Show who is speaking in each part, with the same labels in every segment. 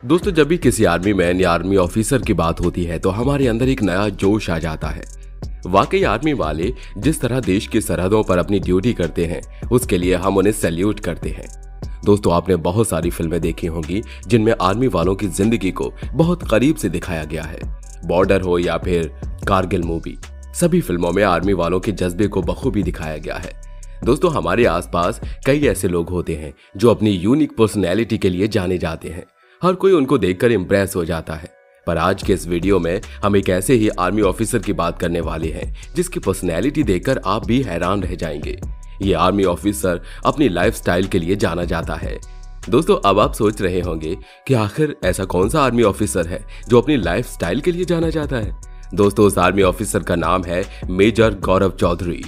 Speaker 1: दोस्तों, जब भी किसी आर्मी मैन या आर्मी ऑफिसर की बात होती है तो हमारे अंदर एक नया जोश आ जाता है। वाकई आर्मी वाले जिस तरह देश की सरहदों पर अपनी ड्यूटी करते हैं उसके लिए हम उन्हें सैल्यूट करते हैं। दोस्तों, आपने बहुत सारी फिल्में देखी होंगी जिनमें आर्मी वालों की जिंदगी को बहुत करीब से दिखाया गया है। बॉर्डर हो या फिर कारगिल मूवी, सभी फिल्मों में आर्मी वालों के जज्बे को बखूबी दिखाया गया है। दोस्तों, हमारे आसपास कई ऐसे लोग होते हैं जो अपनी यूनिक पर्सनैलिटी के लिए जाने जाते हैं। हर कोई उनको देखकर इंप्रेस हो जाता है। पर आज के इस वीडियो में हम एक ऐसे ही आर्मी ऑफिसर की बात करने वाले हैं जिसकी पर्सनैलिटी देखकर आप भी हैरान रह जाएंगे। ये आर्मी ऑफिसर अपनी लाइफस्टाइल के लिए जाना जाता है। दोस्तों, अब आप सोच रहे होंगे कि आखिर ऐसा कौन सा आर्मी ऑफिसर है जो अपनी लाइफस्टाइल के लिए जाना जाता है। दोस्तों, उस आर्मी ऑफिसर का नाम है मेजर गौरव चौधरी।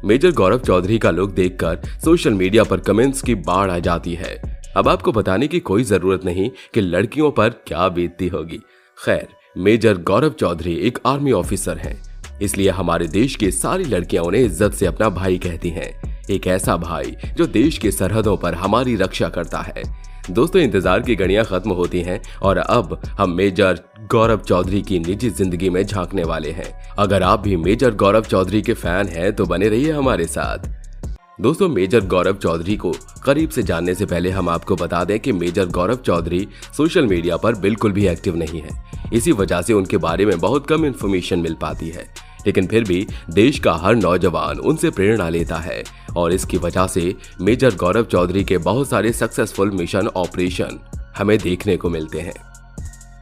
Speaker 1: मेजर गौरव चौधरी का लुक देखकर सोशल मीडिया पर कमेंट्स की बाढ़ आ जाती है। अब आपको बताने की कोई जरूरत नहीं कि लड़कियों पर क्या बीतती होगी। खैर, मेजर गौरव चौधरी एक आर्मी ऑफिसर हैं, इसलिए हमारे देश की सारी लड़कियां उन्हें इज्जत से अपना भाई कहती हैं। एक ऐसा भाई जो देश की सरहदों पर हमारी रक्षा करता है। दोस्तों, इंतजार की घड़ियां खत्म होती हैं और अब हम मेजर गौरव चौधरी की निजी जिंदगी में झांकने वाले हैं। अगर आप भी मेजर गौरव चौधरी के फैन हैं तो बने रहिए हमारे साथ। दोस्तों, मेजर गौरव चौधरी को करीब से जानने से पहले हम आपको बता दें कि major Gaurav Chaudhary social media पर बिल्कुल भी एक्टिव नहीं है। इसी वजह से उनके बारे में बहुत कम इन्फॉर्मेशन मिल पाती है, लेकिन फिर भी देश का हर नौजवान उनसे प्रेरणा लेता है और इसकी वजह से मेजर गौरव चौधरी के बहुत सारे सक्सेसफुल मिशन ऑपरेशन हमें देखने को मिलते हैं।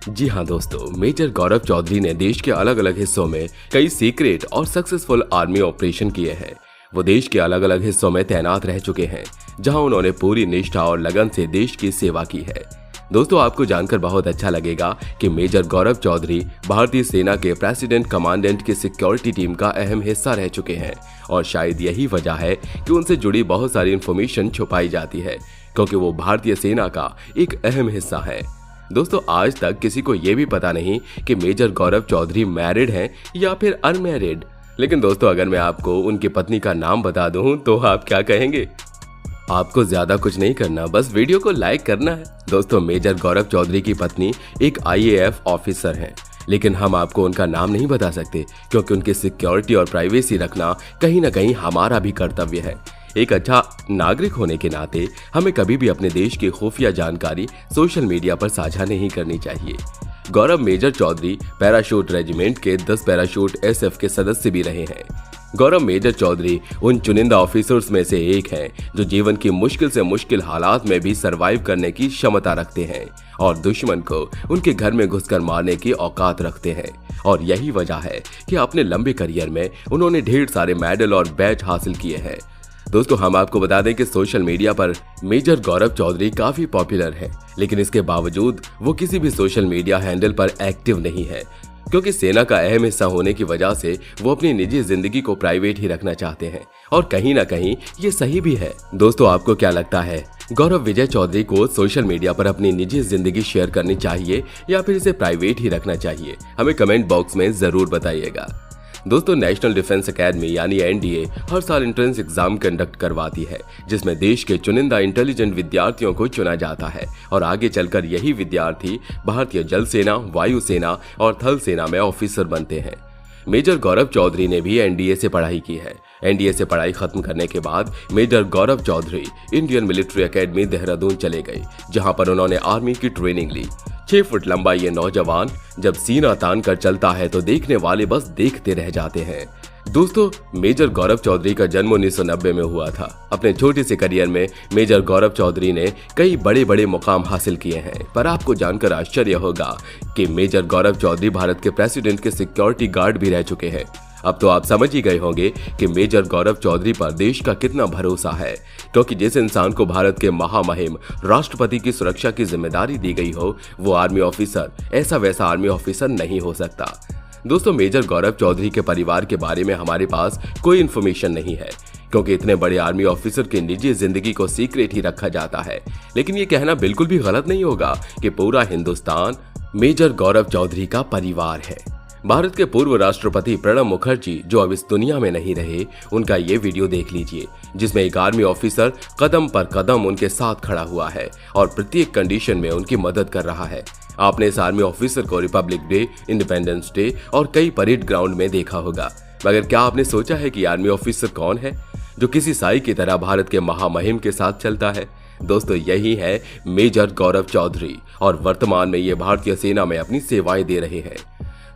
Speaker 1: जी हाँ दोस्तों, मेजर गौरव चौधरी ने देश के अलग अलग हिस्सों में कई सीक्रेट और सक्सेसफुल आर्मी ऑपरेशन किए हैं। वो देश के अलग अलग हिस्सों में तैनात रह चुके हैं, जहां उन्होंने पूरी निष्ठा और लगन से देश की सेवा की है। दोस्तों, आपको जानकर बहुत अच्छा लगेगा कि मेजर गौरव चौधरी भारतीय सेना के प्रेसिडेंट कमांडेंट की सिक्योरिटी टीम का अहम हिस्सा रह चुके हैं और शायद यही वजह है कि उनसे जुड़ी बहुत सारी इंफॉर्मेशन छुपाई जाती है, क्योंकि वो भारतीय सेना का एक अहम हिस्सा है। दोस्तों, आज तक किसी को ये भी पता नहीं कि मेजर गौरव चौधरी मैरिड हैं या फिर अनमैरिड। लेकिन दोस्तों, अगर मैं आपको उनकी पत्नी का नाम बता दूं तो आप क्या कहेंगे? आपको ज्यादा कुछ नहीं करना, बस वीडियो को लाइक करना है। दोस्तों, मेजर गौरव चौधरी की पत्नी एक IAF ऑफिसर हैं, लेकिन हम आपको उनका नाम नहीं बता सकते क्योंकि उनकी सिक्योरिटी और प्राइवेसी रखना कहीं ना कहीं हमारा भी कर्तव्य है। एक अच्छा नागरिक होने के नाते हमें कभी भी अपने देश की खुफिया जानकारी सोशल मीडिया पर साझा नहीं करनी चाहिए। गौरव मेजर चौधरी पैराशूट रेजिमेंट के 10 पैराशूट SF के सदस्य भी रहे हैं। गौरव मेजर चौधरी उन चुनिंदा ऑफिसर्स में से एक हैं जो जीवन की मुश्किल से मुश्किल हालात में भी सरवाइव करने की क्षमता रखते हैं और दुश्मन को उनके घर में घुसकर मारने की औकात रखते हैं। और यही वजह है कि अपने लंबे करियर में उन्होंने ढेर सारे मेडल और बैच हासिल किए हैं। दोस्तों, हम आपको बता दें कि सोशल मीडिया पर मेजर गौरव चौधरी काफी पॉपुलर है, लेकिन इसके बावजूद वो किसी भी सोशल मीडिया हैंडल पर एक्टिव नहीं है, क्योंकि सेना का अहम हिस्सा होने की वजह से वो अपनी निजी जिंदगी को प्राइवेट ही रखना चाहते हैं और कहीं ना कहीं ये सही भी है। दोस्तों, आपको क्या लगता है, गौरव विजय चौधरी को सोशल मीडिया पर अपनी निजी जिंदगी शेयर करनी चाहिए या फिर इसे प्राइवेट ही रखना चाहिए? हमें कमेंट बॉक्स में जरूर बताइएगा। दोस्तों, नेशनल डिफेंस एकेडमी यानी NDA हर साल एंट्रेंस एग्जाम कंडक्ट करवाती है, जिसमें देश के चुनिंदा इंटेलिजेंट विद्यार्थियों को चुना जाता है और आगे चलकर यही विद्यार्थी भारतीय जल सेना, वायु सेना और थल सेना में ऑफिसर बनते हैं। मेजर गौरव चौधरी ने भी NDA से पढ़ाई की है। NDA से पढ़ाई खत्म करने के बाद major Gaurav Chaudhary Indian Military Academy Dehradun चले गए, जहां पर उन्होंने आर्मी की ट्रेनिंग ली। 6 फुट लंबा ये नौजवान जब सीना तान कर चलता है तो देखने वाले बस देखते रह जाते हैं। दोस्तों, मेजर गौरव चौधरी का जन्म 1990 में हुआ था। अपने छोटे से करियर में मेजर गौरव चौधरी ने कई बड़े बड़े मुकाम हासिल किए हैं, पर आपको जानकर आश्चर्य होगा कि मेजर गौरव चौधरी भारत के प्रेसिडेंट के सिक्योरिटी गार्ड भी रह चुके हैं। अब तो आप समझ ही गए होंगे कि मेजर गौरव चौधरी पर देश का कितना भरोसा है, क्योंकि जिस इंसान को भारत के महामहिम राष्ट्रपति की सुरक्षा की जिम्मेदारी दी गई हो, वो आर्मी ऑफिसर ऐसा वैसा आर्मी ऑफिसर नहीं हो सकता। दोस्तों, मेजर गौरव चौधरी के परिवार के बारे में हमारे पास कोई इन्फॉर्मेशन नहीं है, क्योंकि इतने बड़े आर्मी ऑफिसर की निजी जिंदगी को सीक्रेट ही रखा जाता है। लेकिन ये कहना बिल्कुल भी गलत नहीं होगा कि पूरा हिंदुस्तान मेजर गौरव चौधरी का परिवार है। भारत के पूर्व राष्ट्रपति प्रणब मुखर्जी, जो अब इस दुनिया में नहीं रहे, उनका ये वीडियो देख लीजिए, जिसमें एक आर्मी ऑफिसर कदम पर कदम उनके साथ खड़ा हुआ है और प्रत्येक कंडीशन में उनकी मदद कर रहा है। आपने इस आर्मी ऑफिसर को रिपब्लिक डे, इंडिपेंडेंस डे और कई परेड ग्राउंड में देखा होगा, मगर क्या आपने सोचा है कि आर्मी ऑफिसर कौन है जो किसी साई की तरह भारत के महामहिम के साथ चलता है? दोस्तों, यही है मेजर गौरव चौधरी और वर्तमान में ये भारतीय सेना में अपनी सेवाएं दे रहे हैं।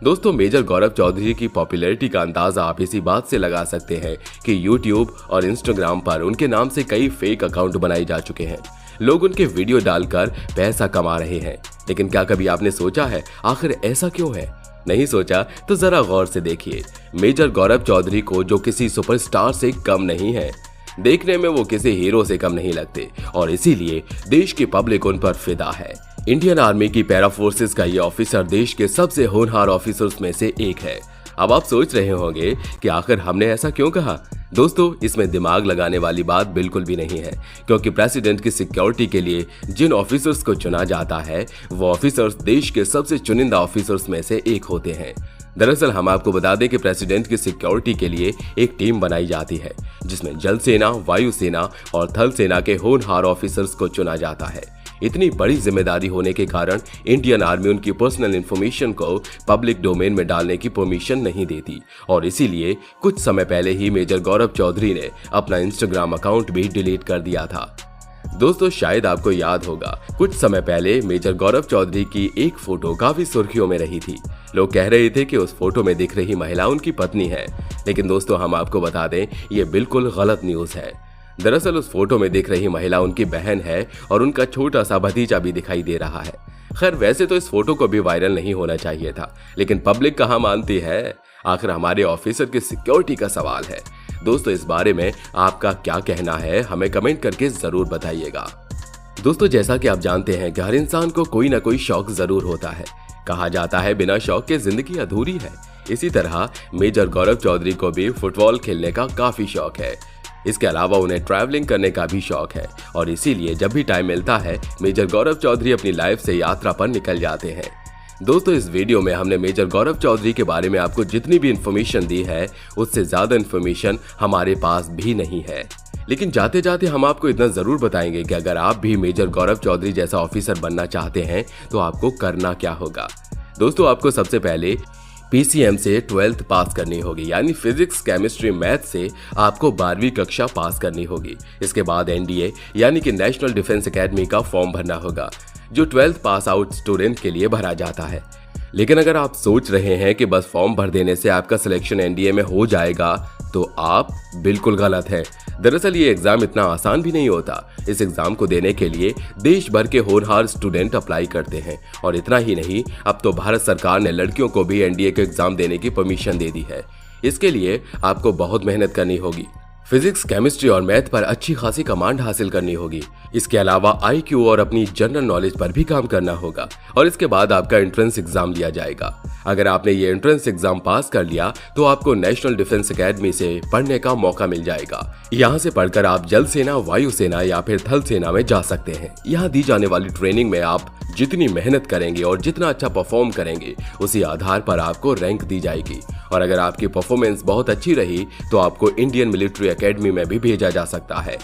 Speaker 1: दोस्तों, मेजर गौरव चौधरी की पॉपुलैरिटी का अंदाजा आप इसी बात से लगा सकते हैं कि यूट्यूब और इंस्टाग्राम पर उनके नाम से कई फेक अकाउंट बनाए जा चुके हैं। लोग उनके वीडियो डालकर पैसा कमा रहे हैं, लेकिन क्या कभी आपने सोचा है आखिर ऐसा क्यों है? नहीं सोचा तो जरा गौर से देखिए। मेजर गौरव चौधरी को, जो किसी सुपरस्टार से कम नहीं है, देखने में वो किसी हीरो से कम नहीं लगते और इसीलिए देश की पब्लिक उन पर फिदा है। इंडियन आर्मी की पैरा फोर्सेस का ये ऑफिसर देश के सबसे होनहार ऑफिसर्स में से एक है। अब आप सोच रहे होंगे कि आखिर हमने ऐसा क्यों कहा? दोस्तों, इसमें दिमाग लगाने वाली बात बिल्कुल भी नहीं है, क्योंकि प्रेसिडेंट की सिक्योरिटी के लिए जिन ऑफिसर्स को चुना जाता है वो ऑफिसर्स देश के सबसे चुनिंदा ऑफिसर्स में से एक होते हैं। दरअसल हम आपको बता दें कि प्रेसिडेंट की सिक्योरिटी के लिए एक टीम बनाई जाती है, जिसमें जल सेना, वायु सेना और थल सेना के होनहार ऑफिसर्स को चुना जाता है। इतनी बड़ी जिम्मेदारी होने के कारण इंडियन आर्मी उनकी पर्सनल इंफॉर्मेशन को पब्लिक डोमेन में डालने की परमिशन नहीं देती और इसीलिए कुछ समय पहले ही मेजर गौरव चौधरी ने अपना इंस्टाग्राम अकाउंट भी डिलीट कर दिया था। दोस्तों, शायद आपको याद होगा, कुछ समय पहले मेजर गौरव चौधरी की एक फोटो काफी सुर्खियों में रही थी। लोग कह रहे थे कि उस फोटो में दिख रही महिला उनकी पत्नी है, लेकिन दोस्तों हम आपको बता दें ये बिल्कुल गलत न्यूज है। दरअसल उस फोटो में दिख रही महिला उनकी बहन है और उनका छोटा सा भतीजा भी दिखाई दे रहा है। खैर, वैसे तो इस फोटो को भी वायरल नहीं होना चाहिए था, लेकिन पब्लिक कहाँ मानती है? आखिर हमारे ऑफिसर की सिक्योरिटी का सवाल है। दोस्तों, इस बारे में आपका क्या कहना है, हमें कमेंट करके जरूर बताइएगा। दोस्तों, जैसा कि आप जानते हैं कि हर इंसान को कोई ना कोई शौक जरूर होता है। कहा जाता है बिना शौक के जिंदगी अधूरी है। इसी तरह मेजर गौरव चौधरी को भी फुटबॉल खेलने का काफी शौक है। इसके अलावा उन्हें ट्रैवलिंग करने का भी शौक है और इसीलिए जब भी टाइम मिलता है मेजर गौरव चौधरी अपनी लाइफ से यात्रा पर निकल जाते हैं। दोस्तों, इस वीडियो में हमने मेजर गौरव चौधरी के बारे में आपको जितनी भी इंफॉर्मेशन दी है उससे ज्यादा इंफॉर्मेशन हमारे पास भी नहीं है, लेकिन जाते जाते हम आपको इतना जरूर बताएंगे कि अगर आप भी मेजर गौरव चौधरी जैसा ऑफिसर बनना चाहते हैं तो आपको करना क्या होगा। दोस्तों, आपको सबसे पहले PCM से 12th पास करनी होगी, यानी फिजिक्स, केमिस्ट्री, मैथ से आपको 12वीं कक्षा पास करनी होगी। इसके बाद NDA यानी कि नेशनल डिफेंस एकेडमी का फॉर्म भरना होगा, जो 12th पास आउट स्टूडेंट के लिए भरा जाता है। लेकिन अगर आप सोच रहे हैं कि बस फॉर्म भर देने से आपका सिलेक्शन NDA में हो जाएगा तो आप बिल्कुल गलत हैं। दरअसल ये एग्जाम इतना आसान भी नहीं होता। इस एग्जाम को देने के लिए देश भर के होनहार स्टूडेंट अप्लाई करते हैं और इतना ही नहीं, अब तो भारत सरकार ने लड़कियों को भी NDA के एग्जाम देने की परमिशन दे दी है। इसके लिए आपको बहुत मेहनत करनी होगी। फिजिक्स, केमिस्ट्री और मैथ पर अच्छी खासी कमांड हासिल करनी होगी। इसके अलावा IQ और अपनी जनरल नॉलेज पर भी काम करना होगा और इसके बाद आपका एंट्रेंस एग्जाम लिया जाएगा। अगर आपने ये एंट्रेंस एग्जाम पास कर लिया तो आपको नेशनल डिफेंस एकेडमी से पढ़ने का मौका मिल जाएगा। यहाँ से पढ़कर आप जल सेना, वायु सेना या फिर थल सेना में जा सकते हैं। यहाँ दी जाने वाली ट्रेनिंग में आप जितनी मेहनत करेंगे और जितना अच्छा परफॉर्म करेंगे उसी आधार पर आपको रैंक दी जाएगी और अगर आपकी परफॉर्मेंस बहुत अच्छी रही तो आपको इंडियन मिलिट्री एकेडमी में भी भेजा जा सकता है,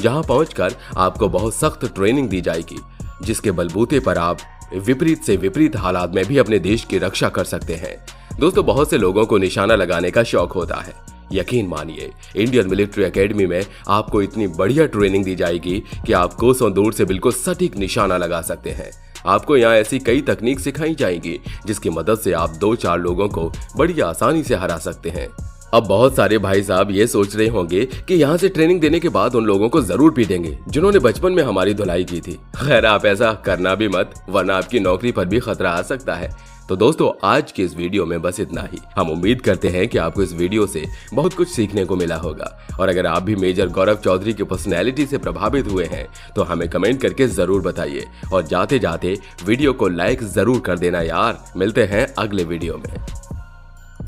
Speaker 1: जहां पहुंचकर आपको बहुत सख्त ट्रेनिंग दी जाएगी, जिसके बलबूते पर आप विपरीत से विपरीत हालात में भी अपने देश की रक्षा कर सकते हैं। दोस्तों, बहुत से लोगों को निशाना लगाने का शौक होता है। यकीन मानिए, इंडियन मिलिट्री एकेडमी में आपको इतनी बढ़िया ट्रेनिंग दी जाएगी कि आप कोसों दूर से बिल्कुल सटीक निशाना लगा सकते हैं। आपको यहाँ ऐसी कई तकनीक सिखाई जाएंगी जिसकी मदद से आप 2-4 लोगों को बड़ी आसानी से हरा सकते हैं। अब बहुत सारे भाई साहब ये सोच रहे होंगे कि यहाँ से ट्रेनिंग देने के बाद उन लोगों को जरूर पीटेंगे जिन्होंने बचपन में हमारी धुलाई की थी। खैर, आप ऐसा करना भी मत, वरना आपकी नौकरी पर भी खतरा आ सकता है। तो दोस्तों, आज की इस वीडियो में बस इतना ही। हम उम्मीद करते हैं कि आपको इस वीडियो से बहुत कुछ सीखने को मिला होगा और अगर आप भी मेजर गौरव चौधरी की पर्सनैलिटी से प्रभावित हुए हैं तो हमें कमेंट करके जरूर बताइए और जाते जाते वीडियो को लाइक जरूर कर देना यार। मिलते हैं अगले वीडियो में।